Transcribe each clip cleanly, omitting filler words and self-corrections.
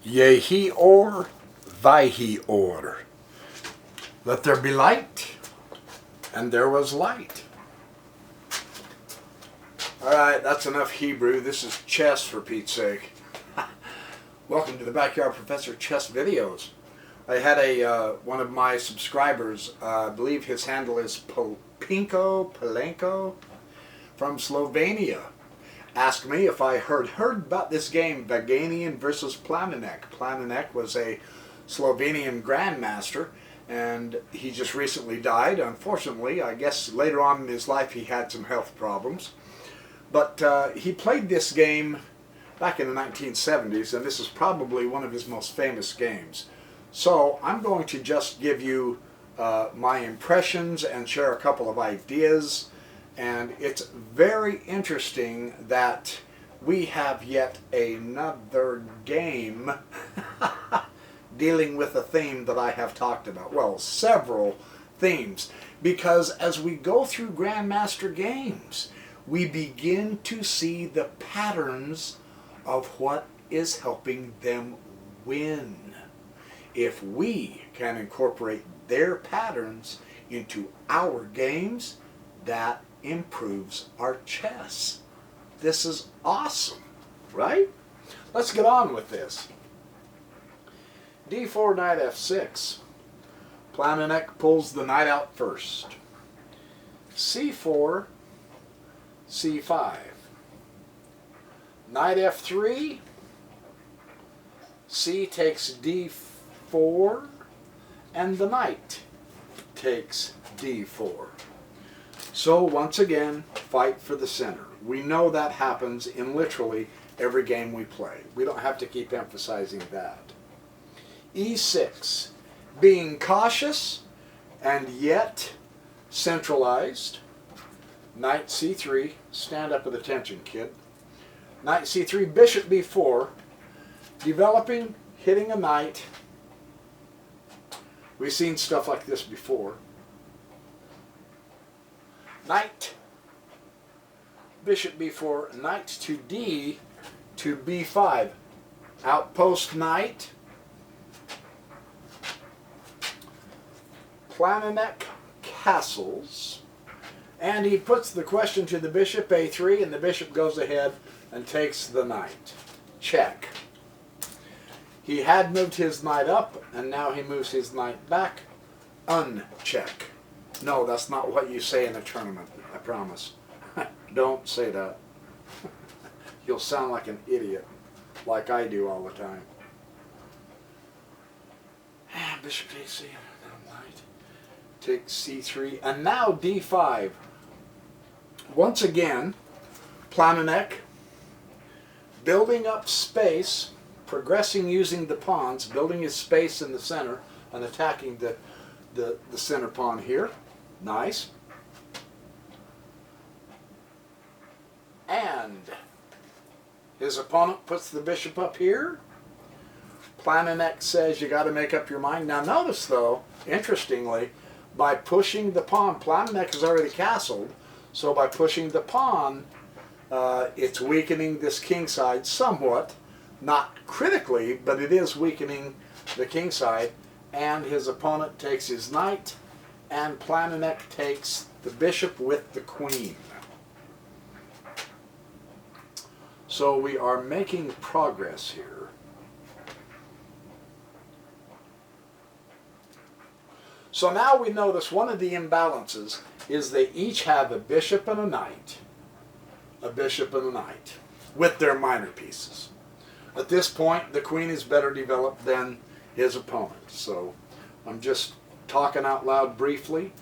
Yehi or, Vihi or. Let there be light, and there was light. Alright, that's enough Hebrew. This is chess, for Pete's sake. Welcome to the Backyard Professor Chess videos. I had one of my subscribers, I believe his handle is Palenko from Slovenia, asked me if I heard about this game, Vaganian versus Planinec. Planinec was a Slovenian Grandmaster, and he just recently died. Unfortunately, I guess later on in his life he had some health problems. But he played this game back in the 1970s, and this is probably one of his most famous games. So I'm going to just give you my impressions and share a couple of ideas. And it's very interesting that we have yet another game dealing with a theme that I have talked about. Well, several themes. Because as we go through Grandmaster games, we begin to see the patterns of what is helping them win. If we can incorporate their patterns into our games, that improves our chess. This is awesome, right? Let's get on with this. D4, knight f6. Planinec pulls the knight out first. C4, C5. Knight f3. C takes d4, and the knight takes d4. So once again, fight for the center. We know that happens in literally every game we play. We don't have to keep emphasizing that. E6, being cautious and yet centralized. Knight c3, stand up at attention, kid. Knight c3, bishop b4, developing, hitting a knight. We've seen stuff like this before. Knight, bishop b4, knight to d to b5. Outpost knight. Planinec castles. And he puts the question to the bishop, a3, and the bishop goes ahead and takes the knight. Check. He had moved his knight up, and now he moves his knight back. Uncheck. No, that's not what you say in a tournament, I promise. Don't say that. You'll sound like an idiot, like I do all the time. Bishop takes c, knight takes c3, and now d5. Once again, Planinec building up space, progressing using the pawns, building his space in the center, and attacking the center pawn here. Nice. And his opponent puts the bishop up here. Planinec says you got to make up your mind. Now notice though, interestingly, by pushing the pawn, Planinec is already castled, so by pushing the pawn, it's weakening this king side somewhat. Not critically, but it is weakening the king side. And his opponent takes his knight, and Planinec takes the bishop with the queen. So we are making progress here. So now we notice one of the imbalances is they each have a bishop and a knight. A bishop and a knight with their minor pieces. At this point, the queen is better developed than his opponent. So I'm just talking out loud briefly.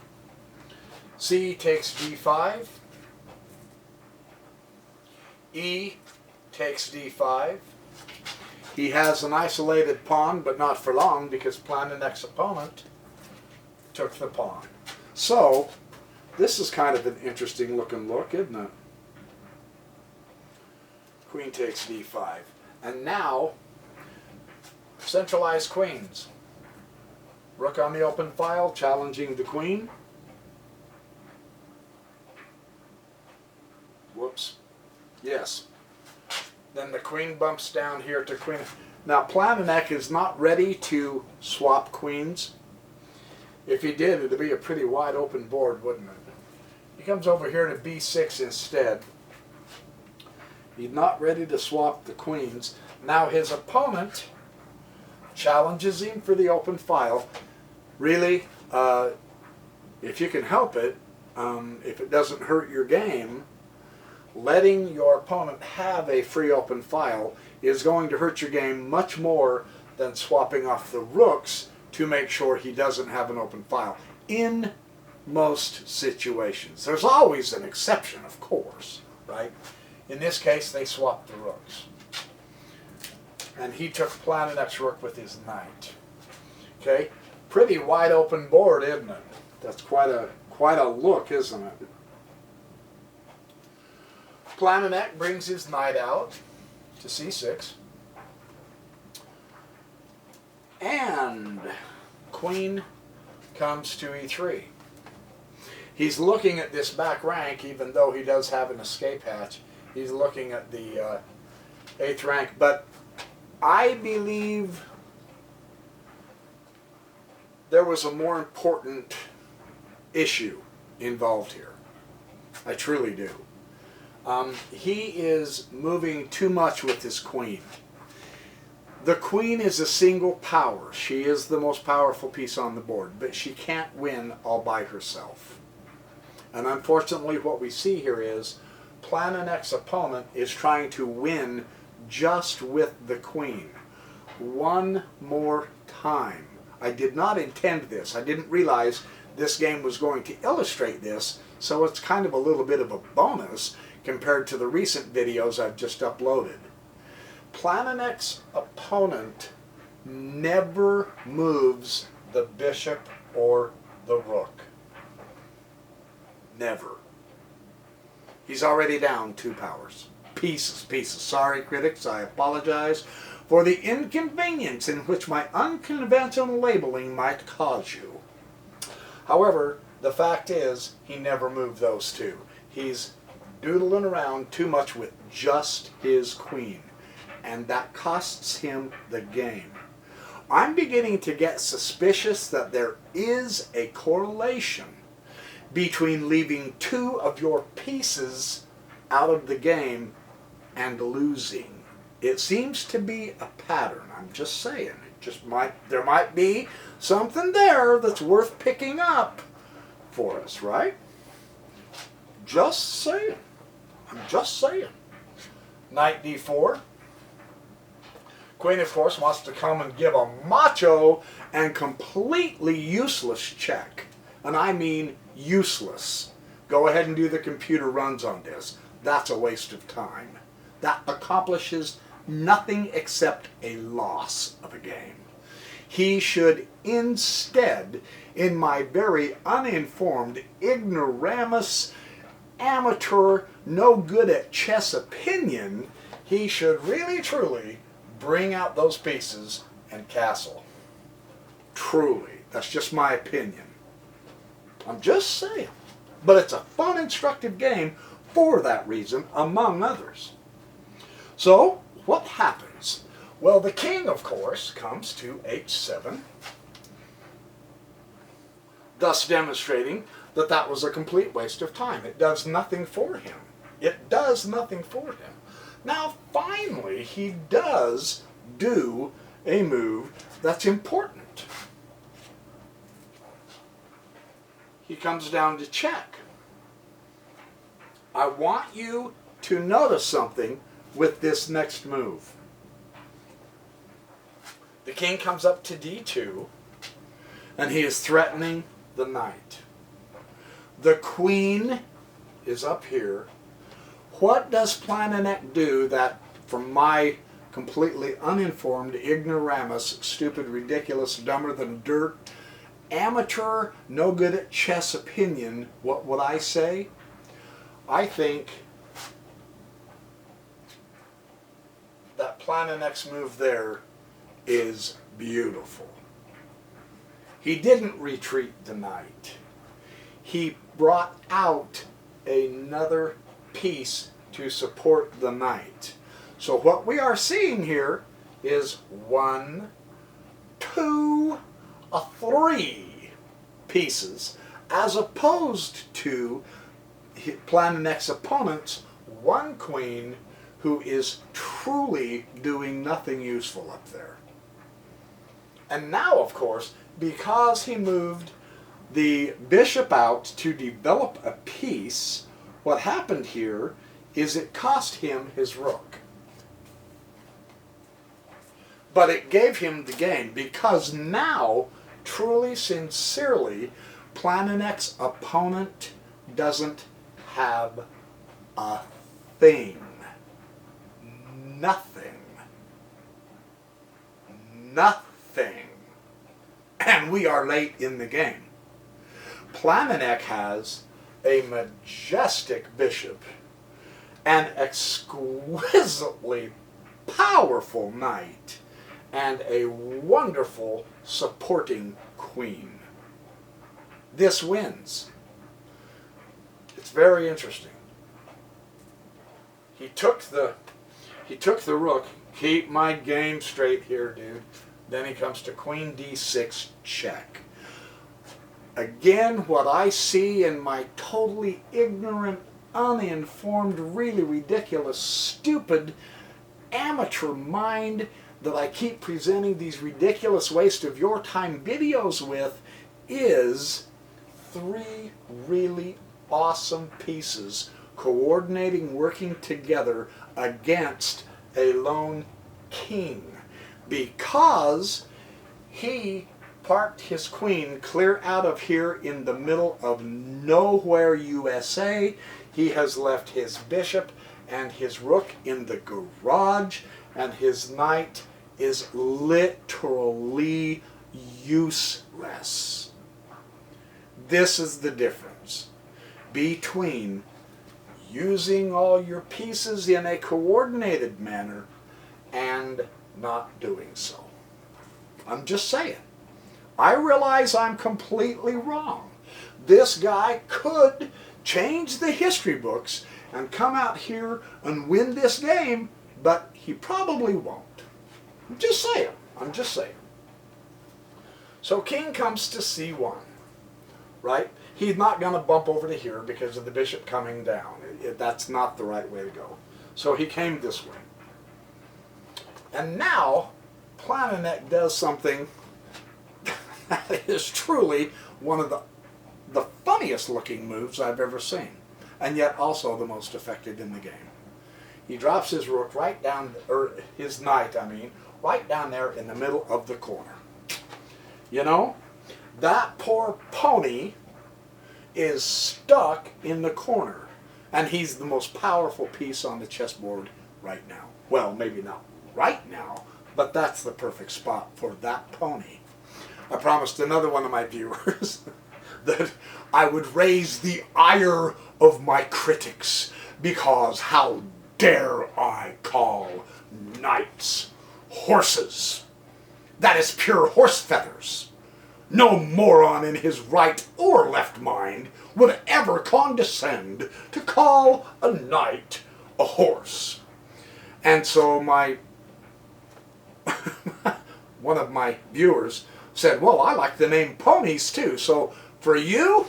C takes d5. E takes d5. He has an isolated pawn, but not for long, because Planinec's opponent took the pawn. So this is kind of an interesting looking look, isn't it? Queen takes d5. And now, centralized queens. Rook on the open file, challenging the queen. Whoops. Yes. Then the queen bumps down here to queen. Now Planinec is not ready to swap queens. If he did, it'd be a pretty wide open board, wouldn't it? He comes over here to b6 instead. He's not ready to swap the queens. Now his opponent challenges him for the open file. Really, if you can help it, if it doesn't hurt your game, letting your opponent have a free open file is going to hurt your game much more than swapping off the rooks to make sure he doesn't have an open file. In most situations. There's always an exception, of course, right? In this case, they swapped the rooks. And he took Planinec's rook with his knight. Okay? Pretty wide open board, isn't it? That's quite a look, isn't it? Planinec brings his knight out to c6. And queen comes to e3. He's looking at this back rank, even though he does have an escape hatch. He's looking at the 8th rank. But I believe there was a more important issue involved here. I truly do. He is moving too much with his queen. The queen is a single power. She is the most powerful piece on the board, but she can't win all by herself. And unfortunately what we see here is Planinec's opponent is trying to win just with the queen. One more time. I did not intend this. I didn't realize this game was going to illustrate this, so it's kind of a little bit of a bonus compared to the recent videos I've just uploaded. Planinec's opponent never moves the bishop or the rook. Never. He's already down 2 powers. Pieces. Sorry, critics, I apologize for the inconvenience in which my unconventional labeling might cause you. However, the fact is, he never moved those 2. He's doodling around too much with just his queen, and that costs him the game. I'm beginning to get suspicious that there is a correlation between leaving 2 of your pieces out of the game and losing. It seems to be a pattern. I'm just saying. There might be something there that's worth picking up for us, right? Just saying. I'm just saying. Knight d4. Queen, of course, wants to come and give a macho and completely useless check. And I mean useless. Go ahead and do the computer runs on this. That's a waste of time. That accomplishes nothing except a loss of a game. He should instead, in my very uninformed, ignoramus, amateur, no good at chess opinion, he should really truly bring out those pieces and castle. Truly. That's just my opinion. I'm just saying. But it's a fun, instructive game for that reason, among others. So, what happens? Well, the king, of course, comes to h7, thus demonstrating that that was a complete waste of time. It does nothing for him. It does nothing for him. Now, finally, he does do a move that's important. He comes down to check. I want you to notice something with this next move. The king comes up to d2, and he is threatening the knight. The queen is up here. What does Planinec do that, from my completely uninformed, ignoramus, stupid, ridiculous, dumber than dirt, amateur, no good at chess opinion, what would I say? I think that Planinec's move there is beautiful. He didn't retreat the knight. He brought out another piece to support the knight. So what we are seeing here is 1, 2, 3 pieces, as opposed to Planinec's opponent's 1 queen, who is truly doing nothing useful up there. And now, of course, because he moved the bishop out to develop a piece, what happened here is it cost him his rook. But it gave him the game, because now, truly, sincerely, Planinec's opponent doesn't have a thing. Nothing. Nothing. And we are late in the game. Planinec has a majestic bishop, an exquisitely powerful knight, and a wonderful supporting queen. This wins. It's very interesting. He took the rook. Keep my game straight here, dude. Then he comes to queen d6 check. Again, what I see in my totally ignorant, uninformed, really ridiculous, stupid, amateur mind that I keep presenting these ridiculous waste of your time videos with, is 3 really awesome pieces coordinating, working together against a lone king, because he parked his queen clear out of here in the middle of nowhere, USA. He has left his bishop and his rook in the garage, and his knight is literally useless. This is the difference between using all your pieces in a coordinated manner and not doing so. I'm just saying. I realize I'm completely wrong. This guy could change the history books and come out here and win this game, but he probably won't. I'm just saying. I'm just saying. So king comes to c1, right? He's not going to bump over to here because of the bishop coming down. That's not the right way to go. So he came this way. And now Planinec does something that is truly one of the funniest looking moves I've ever seen, and yet also the most effective in the game. He drops his rook right down, or his knight, I mean, right down there in the middle of the corner. You know, that poor pony is stuck in the corner, and he's the most powerful piece on the chessboard right now. Well, maybe not right now, but that's the perfect spot for that pony. I promised another one of my viewers that I would raise the ire of my critics, because how dare I call knights horses? That is pure horse feathers. No moron in his right or left mind would ever condescend to call a knight a horse. And so one of my viewers said, well, I like the name ponies too, so for you,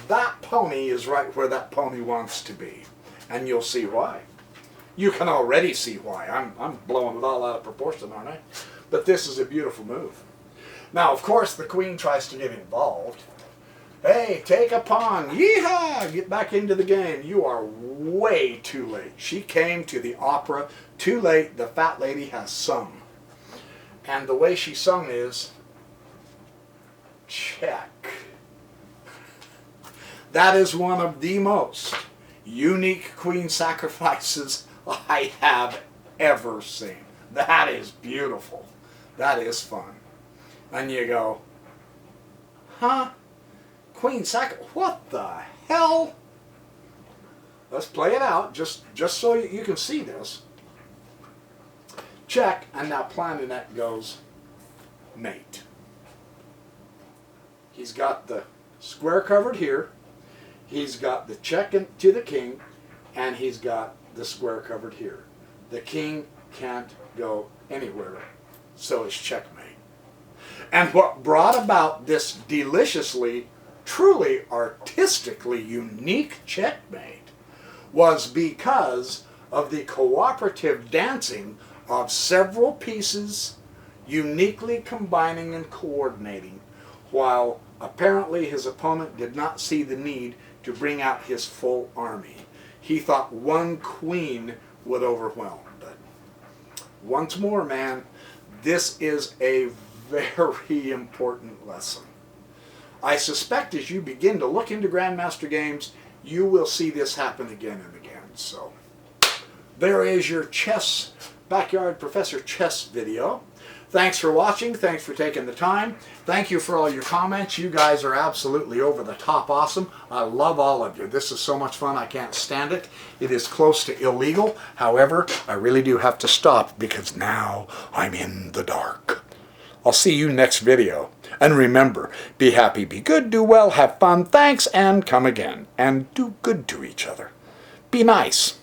that pony is right where that pony wants to be. And you'll see why. You can already see why. I'm blowing it all out of proportion, aren't I? But this is a beautiful move. Now, of course, the queen tries to get involved. Hey, take a pawn. Yeehaw! Get back into the game. You are way too late. She came to the opera too late. The fat lady has sung. And the way she sung is, check. That is one of the most unique queen sacrifices I have ever seen. That is beautiful. That is fun. And you go, huh? Queen sac... What the hell? Let's play it out, just so you can see this. Check, and now Planinec goes mate. He's got the square covered here. He's got the check to the king, and he's got the square covered here. The king can't go anywhere, so it's checkmate. And what brought about this deliciously, truly artistically unique checkmate was because of the cooperative dancing of several pieces uniquely combining and coordinating, while apparently his opponent did not see the need to bring out his full army. He thought one queen would overwhelm. But once more, man, this is a very important lesson. I suspect as you begin to look into Grandmaster games, you will see this happen again and again. So there is your chess, Backyard Professor Chess video. Thanks for watching. Thanks for taking the time. Thank you for all your comments. You guys are absolutely over the top awesome. I love all of you. This is so much fun. I can't stand it. It is close to illegal. However, I really do have to stop because now I'm in the dark. I'll see you next video. And remember, be happy, be good, do well, have fun, thanks, and come again. And do good to each other. Be nice.